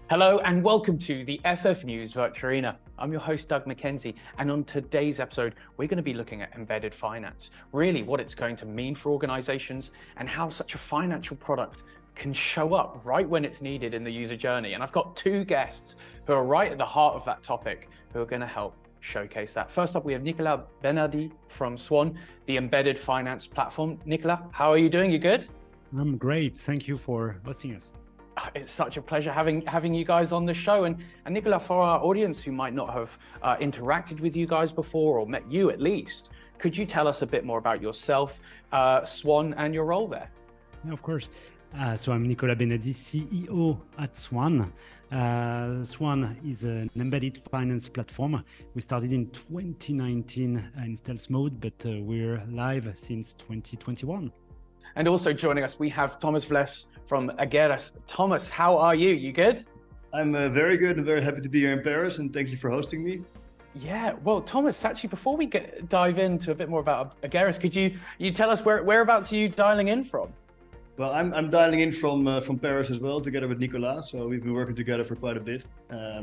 Hello and welcome to the FF News Virtual Arena. I'm your host, Doug Mackenzie, and on today's episode, we're going to be looking at embedded finance, really what it's going to mean for organizations and how such a financial product can show up right when it's needed in the user journey. And I've got two guests who are right at the heart of that topic who are going to help showcase that. First up, we have Nicolas Benady from Swan, the embedded finance platform. Nicolas, how are you doing? You good? I'm great. Thank you for hosting us. It's such a pleasure having you guys on the show. And Nicolas, for our audience who might not have interacted with you guys before or met you at least, could you tell us a bit more about yourself, Swan, and your role there? Yeah, of course. So I'm Nicolas Benady, CEO at Swan. Swan is an embedded finance platform. We started in 2019 in stealth mode, but we're live since 2021. And also joining us, we have Thomas Vles from Ageras. Thomas, how are you? You good? I'm very good and very happy to be here in Paris, and thank you for hosting me. Yeah, well, Thomas, actually, before we dive into a bit more about Ageras, could you tell us whereabouts are you dialing in from? Well, I'm dialing in from Paris as well, together with Nicolas. So we've been working together for quite a bit.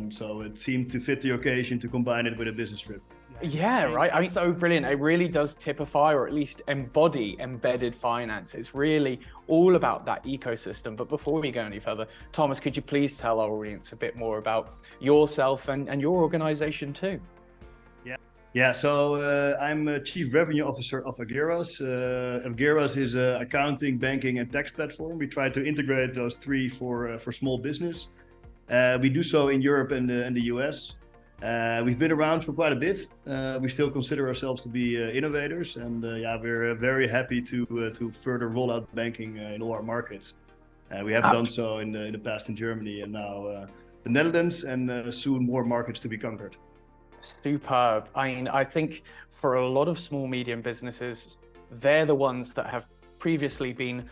So it seemed to fit the occasion to combine it with a business trip. Yeah, right. I mean, so brilliant. It really does typify or at least embody embedded finance. It's really all about that ecosystem. But before we go any further, Thomas, could you please tell our audience a bit more about yourself and your organization too? Yeah. So I'm a Chief Revenue Officer of Ageras. Ageras is an accounting, banking, and tax platform. We try to integrate those three for small business. We do so in Europe and the US. We've been around for quite a bit. We still consider ourselves to be innovators, and we're very happy to further roll out banking in all our markets. We have done so in the past in Germany, and now the Netherlands, and soon more markets to be conquered. Superb. I mean, I think for a lot of small, medium businesses, they're the ones that have previously been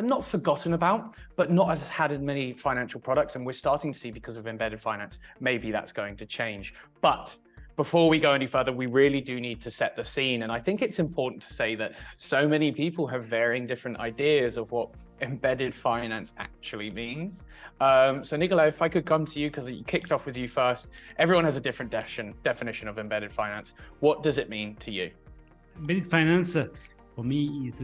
not forgotten about, but not as had as many financial products. And we're starting to see, because of embedded finance, maybe that's going to change. But before we go any further, we really do need to set the scene. And I think it's important to say that so many people have varying different ideas of what embedded finance actually means. So Nicolas, if I could come to you, because you kicked off with you first, everyone has a different definition of embedded finance. What does it mean to you? Embedded finance, for me, is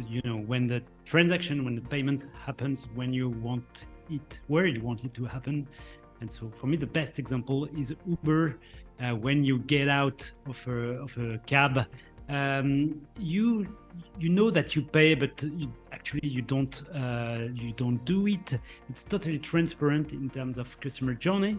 when the transaction, when the payment happens, when you want it, where you want it to happen. And so for me, the best example is Uber. When you get out of a cab, you know that you pay, but you don't do it. It's totally transparent in terms of customer journey.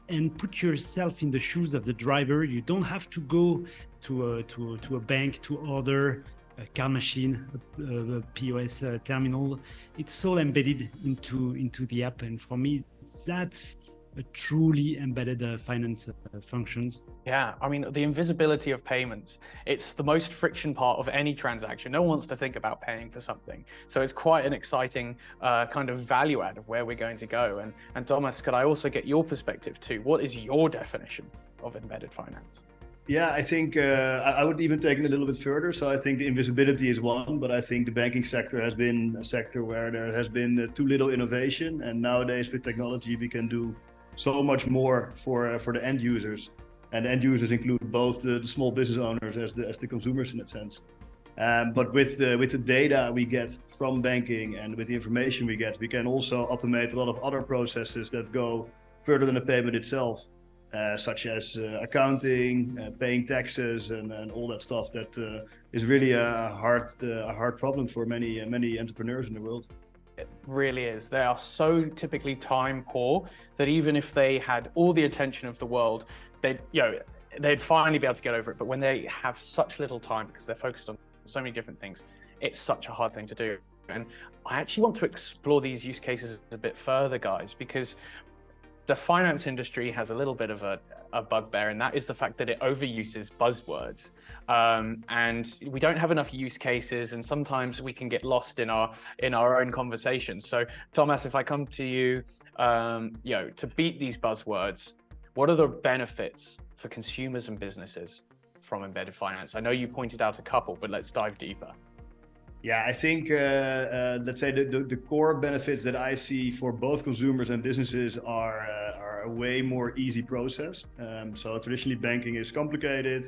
And put yourself in the shoes of the driver. You don't have to go to a bank to order a card machine, a POS terminal. It's all embedded into the app, and for me, that's a truly embedded finance functions. Yeah, I mean, the invisibility of payments, it's the most friction part of any transaction. No one wants to think about paying for something. So it's quite an exciting kind of value add of where we're going to go. And Thomas, could I also get your perspective too? What is your definition of embedded finance? Yeah, I think I would even take it a little bit further. So I think the invisibility is one, but I think the banking sector has been a sector where there has been too little innovation. And nowadays with technology, we can do so much more for the end users. And the end users include both the small business owners as the consumers in that sense. But with the data we get from banking and with the information we get, we can also automate a lot of other processes that go further than the payment itself. Such as accounting, paying taxes, and all that stuff that is really a hard problem for many entrepreneurs in the world. It really is. They are so typically time poor that even if they had all the attention of the world, they'd finally be able to get over it. But when they have such little time because they're focused on so many different things, it's such a hard thing to do. And I actually want to explore these use cases a bit further, guys, because the finance industry has a little bit of a bugbear, and that is the fact that it overuses buzzwords. And we don't have enough use cases, and sometimes we can get lost in our own conversations. So Thomas, if I come to you, to beat these buzzwords, what are the benefits for consumers and businesses from embedded finance? I know you pointed out a couple, but let's dive deeper. Yeah, I think, let's say the core benefits that I see for both consumers and businesses are a way more easy process. So traditionally banking is complicated.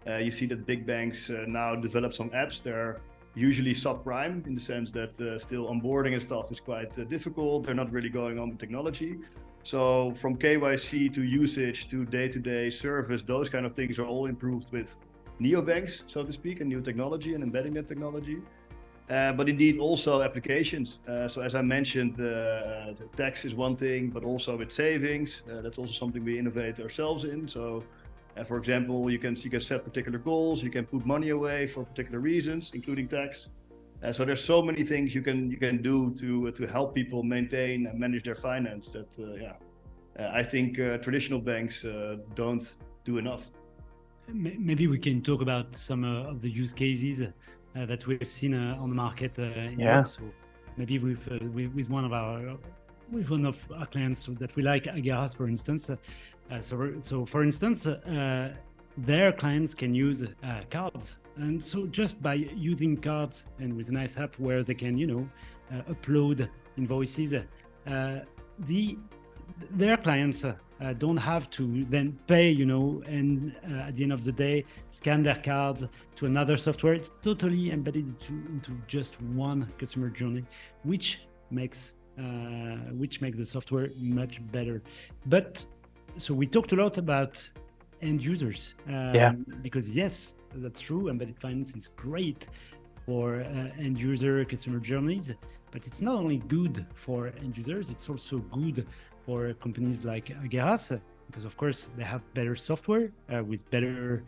You see that big banks now develop some apps. They're usually subprime in the sense that still onboarding and stuff is quite difficult. They're not really going on with technology. So from KYC to usage to day-to-day service, those kind of things are all improved with neobanks, so to speak, and new technology and embedding that technology. But indeed also applications. So as I mentioned, the tax is one thing, but also with savings, that's also something we innovate ourselves in. So for example, you can set particular goals, you can put money away for particular reasons, including tax. So there's so many things you can do to help people maintain and manage their finance that I think traditional banks don't do enough. Maybe we can talk about some of the use cases that we've seen on the market in Europe. So maybe with one of our clients that we like, Ageras, for instance. So for instance, their clients can use cards, and so just by using cards and with a nice app where they can, upload invoices, their clients don't have to then pay, and at the end of the day, scan their cards to another software. It's totally embedded into just one customer journey, which makes the software much better. But so we talked a lot about end users, because yes, that's true. Embedded finance is great for end user customer journeys, but it's not only good for end users, it's also good for companies like Ageras, because of course they have better software with better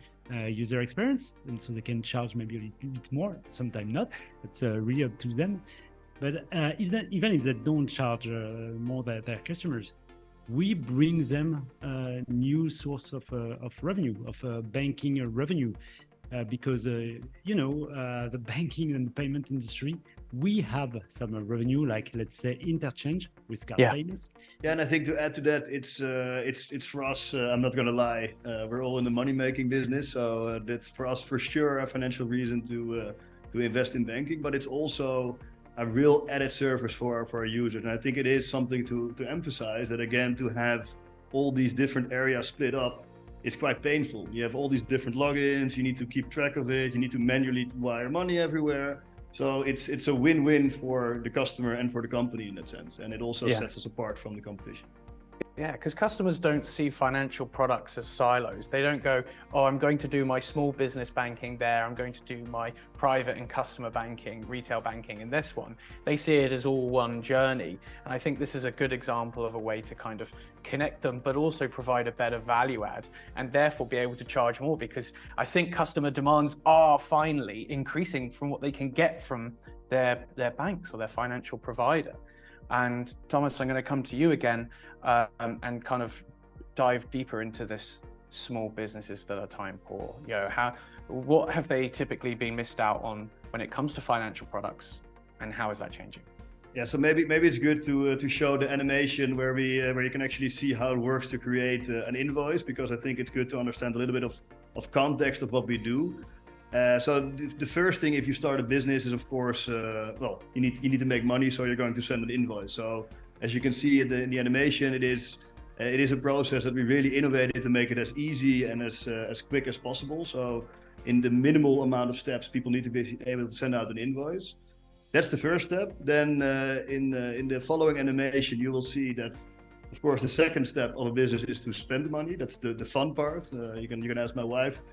user experience, and so they can charge maybe a little bit more, sometimes not. It's really up to them. But even if they don't charge more their customers, we bring them a new source of revenue, of banking revenue, because the banking and payment industry, we have some revenue, like let's say interchange with card payments. Yeah, and I think to add to that, it's for us. I'm not gonna lie, we're all in the money making business, so that's for us for sure a financial reason to invest in banking. But it's also a real added service for our users, and I think it is something to emphasize that again, to have all these different areas split up. It's quite painful. You have all these different logins, you need to keep track of it, you need to manually wire money everywhere. So it's a win-win for the customer and for the company in that sense. And it also sets us apart from the competition. Yeah, because customers don't see financial products as silos. They don't go, oh, I'm going to do my small business banking there, I'm going to do my private and customer banking, retail banking in this one. They see it as all one journey. And I think this is a good example of a way to kind of connect them, but also provide a better value add and therefore be able to charge more, because I think customer demands are finally increasing from what they can get from their banks or their financial provider. And Thomas, I'm going to come to you again and kind of dive deeper into this small businesses that are time poor. What have they typically been missed out on when it comes to financial products, and how is that changing? Yeah, so maybe it's good to show the animation where you can actually see how it works to create an invoice, because I think it's good to understand a little bit of context of what we do. So the first thing if you start a business is, of course, you need to make money, so you're going to send an invoice. So as you can see in the animation, it is a process that we really innovated to make it as easy and as quick as possible. So in the minimal amount of steps, people need to be able to send out an invoice. That's the first step. Then in the following animation, you will see that, of course, the second step of a business is to spend money. That's the fun part. You can ask my wife.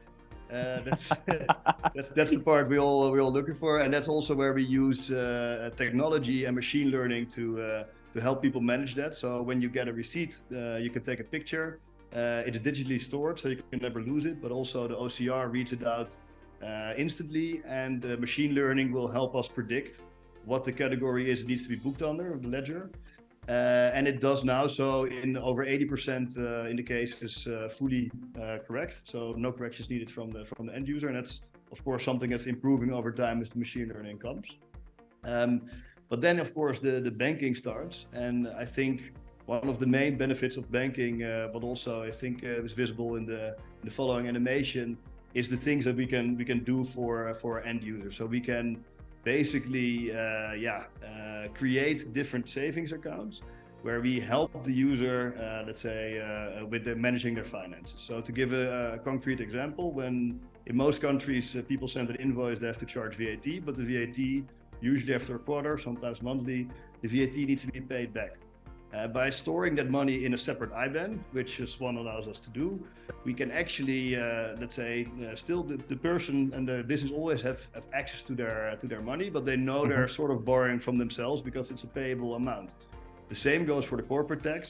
That's the part we all looking for, and that's also where we use technology and machine learning to help people manage that. So when you get a receipt, you can take a picture. It's digitally stored, so you can never lose it. But also the OCR reads it out instantly, and machine learning will help us predict what the category is it needs to be booked under the ledger. And it does now, so in over 80% in the cases fully correct. So no corrections needed from the end user, and that's of course something that's improving over time as the machine learning comes. But then of course the banking starts, and I think one of the main benefits of banking, but also I think is visible in the following animation, is the things that we can do for end users. So we can basically create different savings accounts where we help the user, let's say, with managing their finances. So to give a concrete example, when in most countries people send an invoice, they have to charge VAT, but the VAT, usually after a quarter, sometimes monthly, the VAT needs to be paid back. By storing that money in a separate IBAN, which Swan allows us to do, we can actually, let's say, still the person and the business always have access to their money, but they know they're sort of borrowing from themselves because it's a payable amount. The same goes for the corporate tax.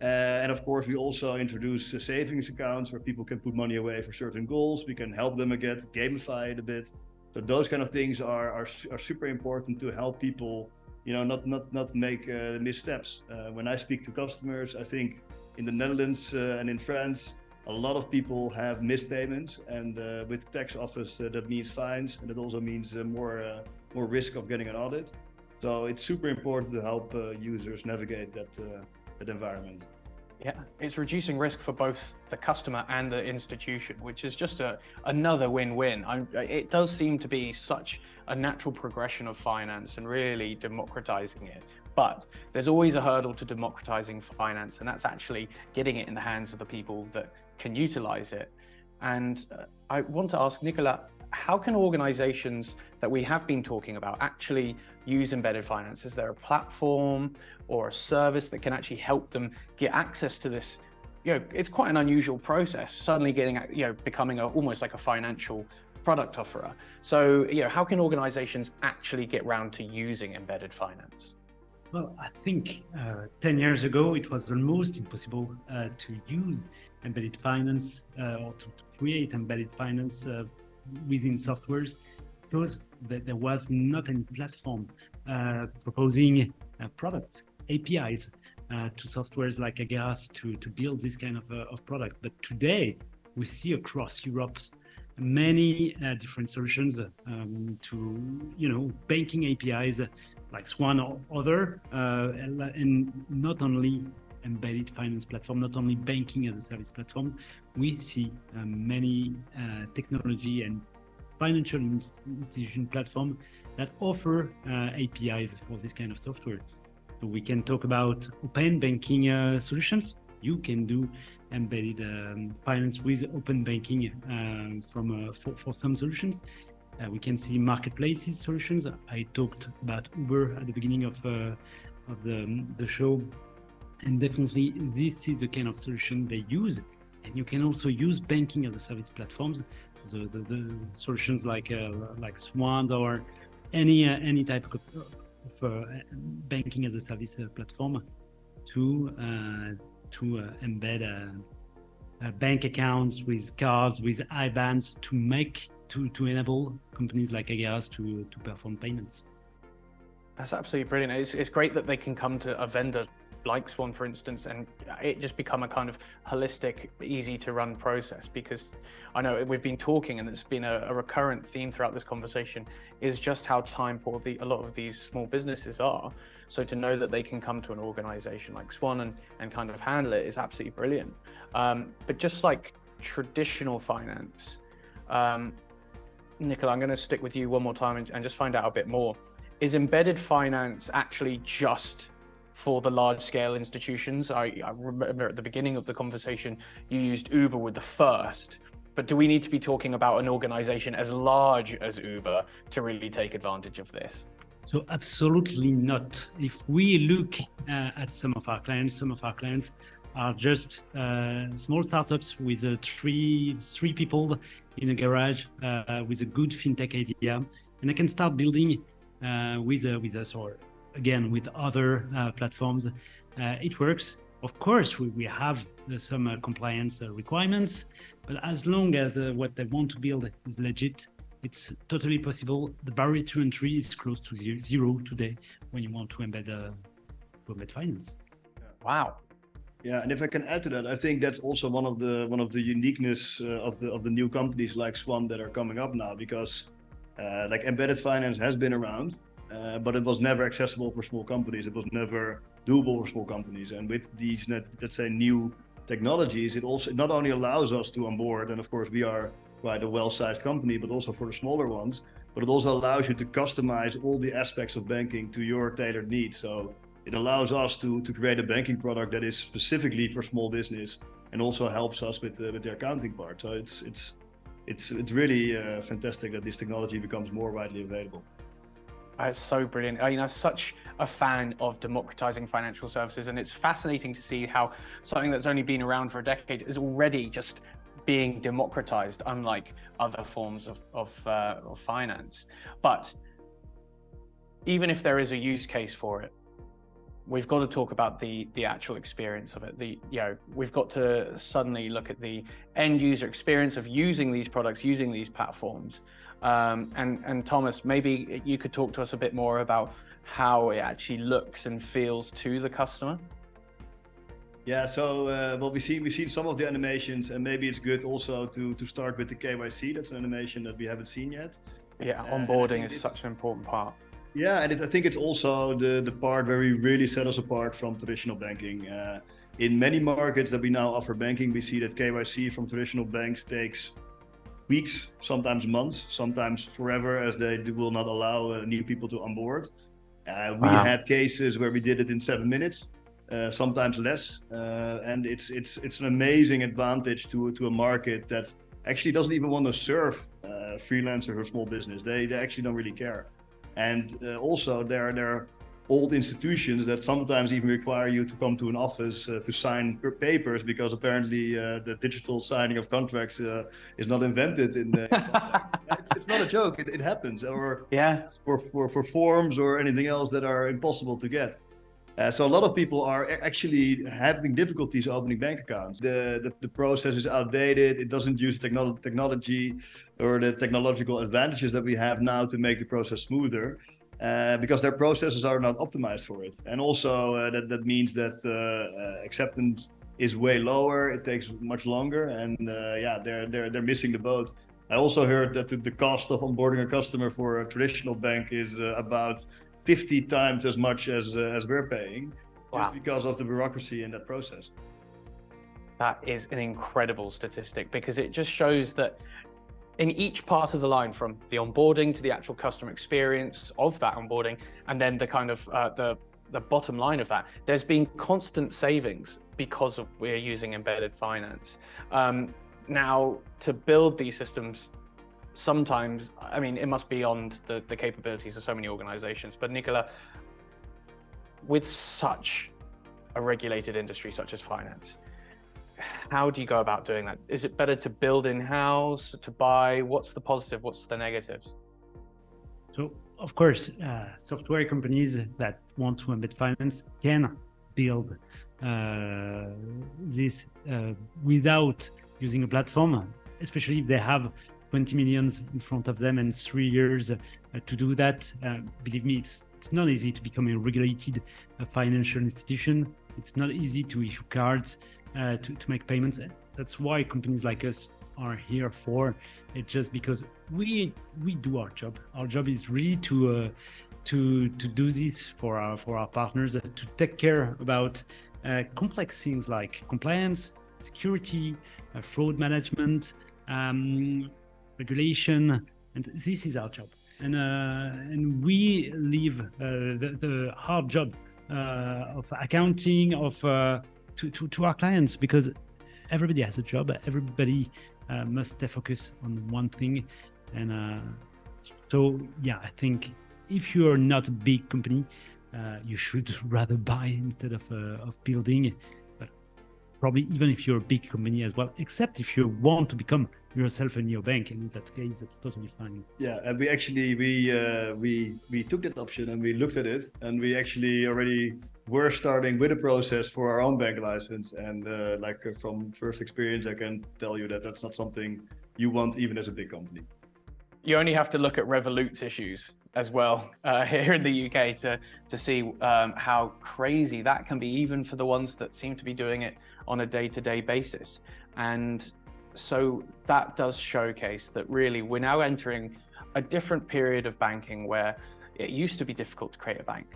And of course, we also introduce savings accounts where people can put money away for certain goals. We can help them again, gamify it a bit. So those kind of things are super important to help people, not make missteps. When I speak to customers, I think in the Netherlands and in France, a lot of people have missed payments, and with the tax office, that means fines, and it also means more risk of getting an audit. So it's super important to help users navigate that environment. Yeah, it's reducing risk for both the customer and the institution, which is just another win-win. It does seem to be such a natural progression of finance and really democratizing it. But there's always a hurdle to democratizing finance, and that's actually getting it in the hands of the people that can utilize it. And I want to ask Nicolas, how can organizations that we have been talking about actually use embedded finance? Is there a platform or a service that can actually help them get access to this? It's quite an unusual process, suddenly getting, becoming almost like a financial product offerer. So, how can organizations actually get round to using embedded finance? Well, I think 10 years ago, it was almost impossible to use embedded finance or to create embedded finance within softwares, because there was not any platform proposing products, APIs to softwares like Ageras to build this kind of product. But today we see across Europe many different solutions to banking APIs like Swan or other, and not only embedded finance platform, not only banking as a service platform. We see many technology and financial institution platform that offer APIs for this kind of software. So we can talk about open banking solutions. You can do embedded finance with open banking for some solutions. We can see marketplaces solutions. I talked about Uber at the beginning of the show. And definitely this is the kind of solution they use. And you can also use banking as a service platforms. So the solutions like Swan or any type of banking as a service platform to embed bank accounts with cards, with IBANs to enable companies like Ageras to perform payments. That's absolutely brilliant. It's great that they can come to a vendor like Swan, for instance, and it just become a kind of holistic, easy to run process. Because I know we've been talking, and it's been a recurrent theme throughout this conversation, is just how time poor a lot of these small businesses are. So to know that they can come to an organization like Swan and kind of handle it is absolutely brilliant. But just like traditional finance, Nicolas, I'm going to stick with you one more time and just find out a bit more. Is embedded finance actually just for the large-scale institutions? I remember at the beginning of the conversation, you used Uber with the first, but do we need to be talking about an organization as large as Uber to really take advantage of this? So absolutely not. If we look at some of our clients are just small startups with three people in a garage with a good fintech idea, and they can start building with us or again with other platforms. It works. Of course, we have some compliance requirements, but as long as what they want to build is legit, it's totally possible. The barrier to entry is close to zero today when you want to embed finance. Wow. Yeah, and if I can add to that, I think that's also one of the uniqueness of the new companies like Swan that are coming up now, because like embedded finance has been around, but it was never accessible for small companies. It was never doable for small companies. And with these, let's say, new technologies, it not only allows us to onboard, and of course we are quite a well-sized company, but also for the smaller ones, but it also allows you to customize all the aspects of banking to your tailored needs. So it allows us to create a banking product that is specifically for small business and also helps us with the accounting part. So it's really fantastic that this technology becomes more widely available. It's so brilliant. I'm such a fan of democratizing financial services, and it's fascinating to see how something that's only been around for a decade is already just being democratized, unlike other forms of finance. But even if there is a use case for it, we've got to talk about the actual experience of it. We've got to suddenly look at the end user experience of using these products, using these platforms. And Thomas, maybe you could talk to us a bit more about how it actually looks and feels to the customer. Yeah, so well, we've seen some of the animations, and maybe it's good also to start with the KYC. That's an animation that we haven't seen yet. Yeah, onboarding is such an important part. Yeah, and I think it's also the part where we really set us apart from traditional banking. In many markets that we now offer banking, we see that KYC from traditional banks takes weeks, sometimes months, sometimes forever, as they will not allow new people to onboard. We had cases where we did it in 7 minutes, sometimes less, and it's an amazing advantage to a market that actually doesn't even want to serve freelancers or small business. They actually don't really care. And also there are old institutions that sometimes even require you to come to an office to sign papers, because apparently the digital signing of contracts is not invented in it's not a joke. It happens. Or for forms or anything else that are impossible to get. So a lot of people are actually having difficulties opening bank accounts. The process is outdated. It doesn't use technology or the technological advantages that we have now to make the process smoother, because their processes are not optimized for it. And also that means that acceptance is way lower. It takes much longer, and they're missing the boat. I also heard that the cost of onboarding a customer for a traditional bank is about 50 times as much as we're paying, just because of the bureaucracy in that process. That is an incredible statistic, because it just shows that in each part of the line, from the onboarding to the actual customer experience of that onboarding, and then the kind of the bottom line of that, there's been constant savings because of we're using embedded finance. Now, to build these systems, sometimes, I mean, it must be beyond the capabilities of so many organizations. But Nicolas, with such a regulated industry such as finance, how do you go about doing that? Is it better to build in-house, to buy? What's the positive? What's the negatives? So, of course, software companies that want to embed finance can build this without using a platform, especially if they have 20 million in front of them and 3 years to do that. Believe me, it's not easy to become a regulated financial institution. It's not easy to issue cards, to make payments. That's why companies like us are here for. It's just because we do our job. Our job is really to do this for our partners, to take care about complex things like compliance, security, fraud management, regulation, and this is our job. And we leave the hard job of accounting to our clients, because everybody has a job. Everybody must stay focused on one thing. And so, yeah, I think if you are not a big company, you should rather buy instead of building. But probably even if you're a big company as well, except if you want to become yourself a neobank, and in that case, that's totally fine. Yeah, and we actually we took that option and we looked at it, and we actually already were starting with a process for our own bank license. And from first experience, I can tell you that that's not something you want even as a big company. You only have to look at Revolut's issues as well here in the UK to see how crazy that can be, even for the ones that seem to be doing it on a day-to-day basis. And so that does showcase that really we're now entering a different period of banking, where it used to be difficult to create a bank,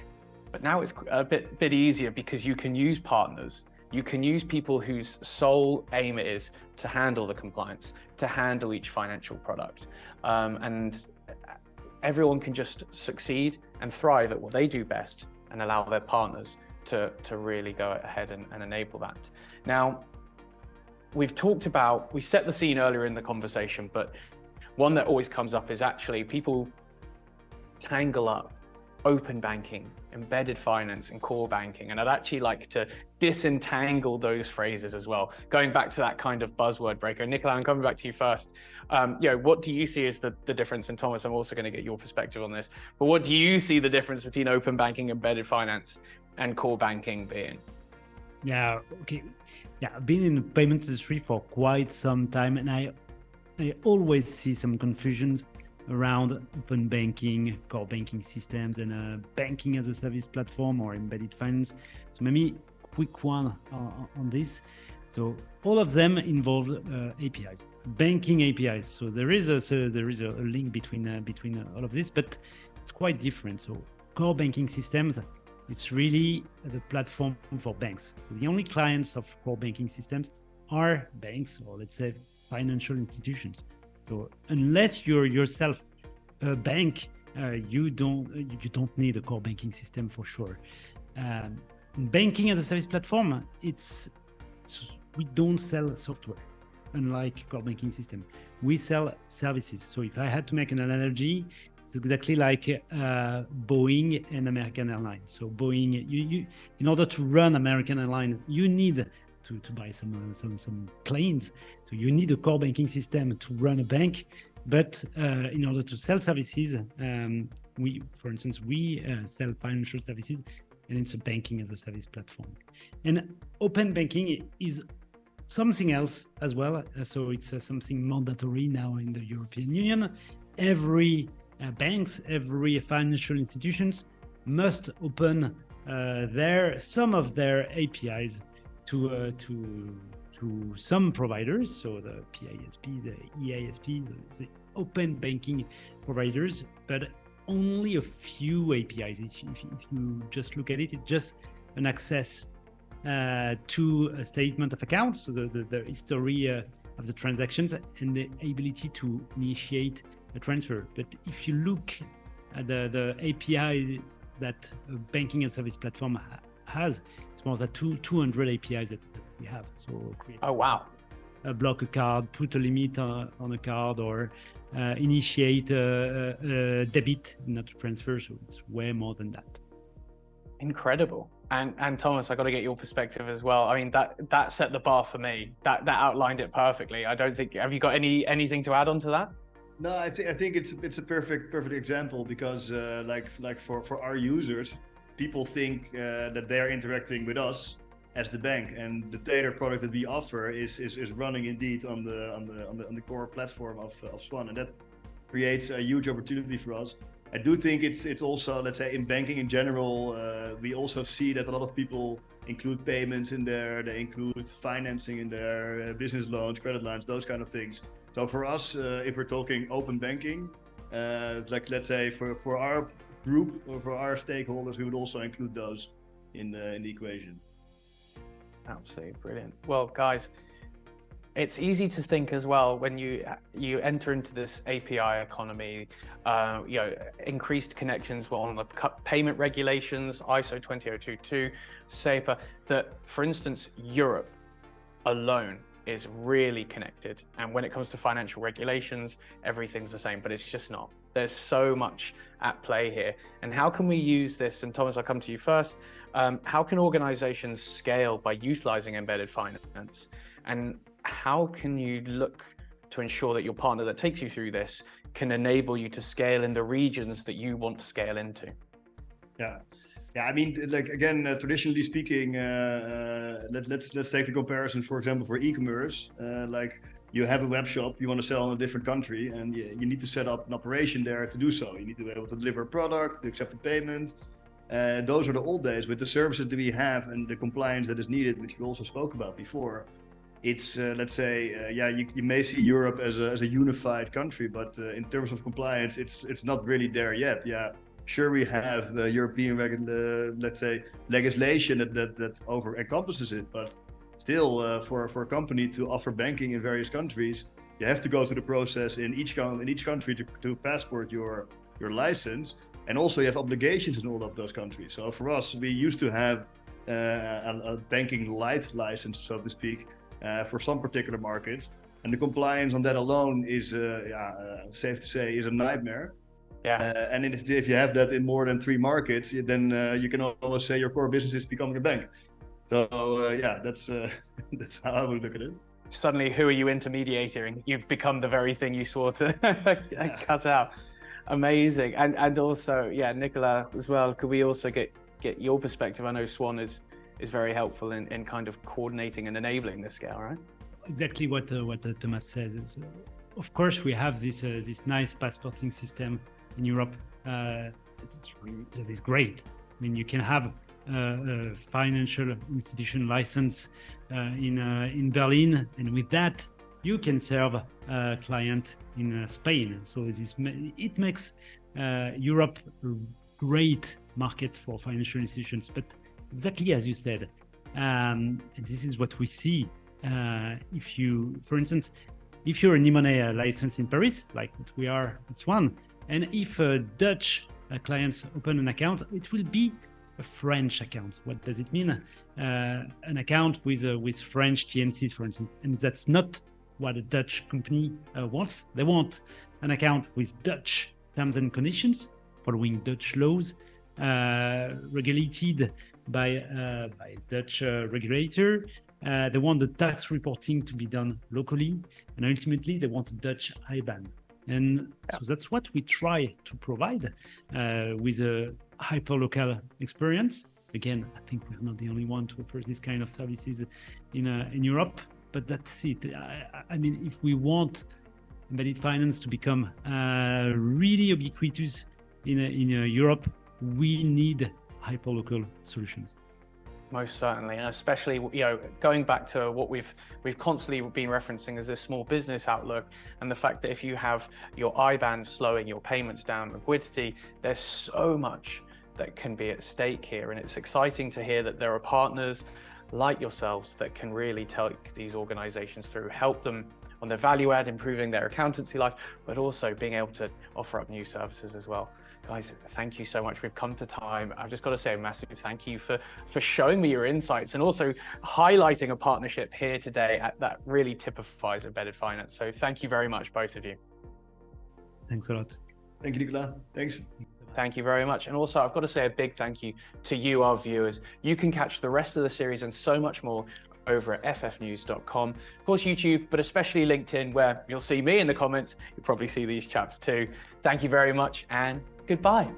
but now it's a bit easier, because you can use partners. You can use people whose sole aim it is to handle the compliance, to handle each financial product. And everyone can just succeed and thrive at what they do best and allow their partners to really go ahead and enable that. Now, we set the scene earlier in the conversation, but one that always comes up is actually people tangle up open banking, embedded finance, and core banking. And I'd actually like to disentangle those phrases as well, going back to that kind of buzzword breaker. Nicolas, I'm coming back to you first. What do you see as the difference? And Thomas, I'm also going to get your perspective on this, but what do you see the difference between open banking, embedded finance, and core banking being? Yeah, okay. Yeah, I've been in the payments industry for quite some time, and I always see some confusions around open banking, core banking systems, and banking as a service platform or embedded finance. So maybe quick one on this. So all of them involve APIs, banking APIs. So there is a link between all of this, but it's quite different. So core banking systems, it's really the platform for banks. So the only clients of core banking systems are banks, or let's say financial institutions. So unless you're yourself a bank, you don't need a core banking system for sure. Banking as a service platform, we don't sell software, unlike core banking system. We sell services. So if I had to make an analogy, it's exactly like Boeing and American Airlines. So Boeing, you in order to run American Airlines, you need to buy some planes. So you need a core banking system to run a bank. But in order to sell services, we sell financial services, and it's a banking as a service platform. And open banking is something else as well. So it's something mandatory now in the European Union. Every banks, every financial institutions must open some of their APIs to some providers, so the PISP, the EISP, the open banking providers, but only a few APIs. If you just look at it, it's just an access to a statement of accounts, so the history of the transactions and the ability to initiate a transfer. But if you look at the API that a banking and service platform has, it's more than 200 APIs that we have. So create block a card, put a limit on a card, or initiate a debit, not a transfer. So it's way more than that. Incredible. And Thomas, I got to get your perspective as well. I mean, that set the bar for me. That outlined it perfectly. I don't think. Have you got anything to add on to that? No, I think it's a perfect example, because like for our users, people think that they are interacting with us as the bank, and the tailored product that we offer is running indeed on the core platform of Swan, and that creates a huge opportunity for us. I do think it's also, let's say, in banking in general, we also see that a lot of people include payments in there, they include financing in there, business loans, credit lines, those kind of things. So for us, if we're talking open banking, like let's say for our group or for our stakeholders, we would also include those in the equation. Absolutely brilliant. Well, guys, it's easy to think as well when you enter into this API economy, increased connections on the payment regulations, ISO 20022, SEPA, that, for instance, Europe alone is really connected. And when it comes to financial regulations, everything's the same, but it's just not. There's so much at play here. And how can we use this? And Thomas, I'll come to you first. How can organizations scale by utilizing embedded finance? And how can you look to ensure that your partner that takes you through this can enable you to scale in the regions that you want to scale into? Yeah, I mean, like, again, traditionally speaking, let's take the comparison, for example, for e-commerce. Like, you have a web shop, you want to sell in a different country, and you need to set up an operation there to do so. You need to be able to deliver a product, to accept the payment. Those are the old days. With the services that we have and the compliance that is needed, which we also spoke about before, it's let's say, you may see Europe as a unified country, but in terms of compliance, it's not really there yet. Yeah, sure, we have the European let's say legislation that over encompasses it, but still, for a company to offer banking in various countries, you have to go through the process in each country to passport your your license, and also you have obligations in all of those countries. So for us, we used to have a banking light license, so to speak, for some particular markets, and the compliance on that alone is, safe to say, is a nightmare. Yeah. And if you have that in more than 3 markets, then you can almost say your core business is becoming a bank. So that's how I would look at it. Suddenly, who are you intermediating? You've become the very thing you swore to cut out. Amazing. And also, yeah, Nicolas as well, could we also get your perspective? I know Swan is very helpful in kind of coordinating and enabling this scale, right? Exactly what Thomas says. Is, of course, we have this nice passporting system in Europe. That is great. I mean, you can have a financial institution license in Berlin, and with that, you can serve a client in Spain. So it makes Europe a great market for financial institutions. But exactly as you said, and this is what we see. If you, for instance, if you're an e-money license in Paris, like what we are at Swan, and if Dutch clients open an account, it will be a French account. What does it mean? An account with French TNCs, for instance, and that's not what a Dutch company wants. They want an account with Dutch terms and conditions, following Dutch laws, regulated by Dutch regulator. They want the tax reporting to be done locally, and ultimately they want a Dutch IBAN. And so that's what we try to provide with a hyper-local experience. Again, I think we're not the only one to offer this kind of services in Europe, but that's it. I mean, if we want embedded finance to become really ubiquitous in Europe, we need hyper-local solutions. Most certainly, and especially, going back to what we've constantly been referencing as this small business outlook, and the fact that if you have your IBAN slowing your payments down, liquidity, there's so much that can be at stake here. And it's exciting to hear that there are partners like yourselves that can really take these organizations through, help them on their value add, improving their accountancy life, but also being able to offer up new services as well. Guys, thank you so much. We've come to time. I've just got to say a massive thank you for showing me your insights and also highlighting a partnership here today that really typifies embedded finance. So thank you very much, both of you. Thanks a lot. Thank you, Nicolas. Thanks. Thank you very much. And also, I've got to say a big thank you to you, our viewers. You can catch the rest of the series and so much more over at ffnews.com. Of course, YouTube, but especially LinkedIn, where you'll see me in the comments. You'll probably see these chaps too. Thank you very much, and goodbye.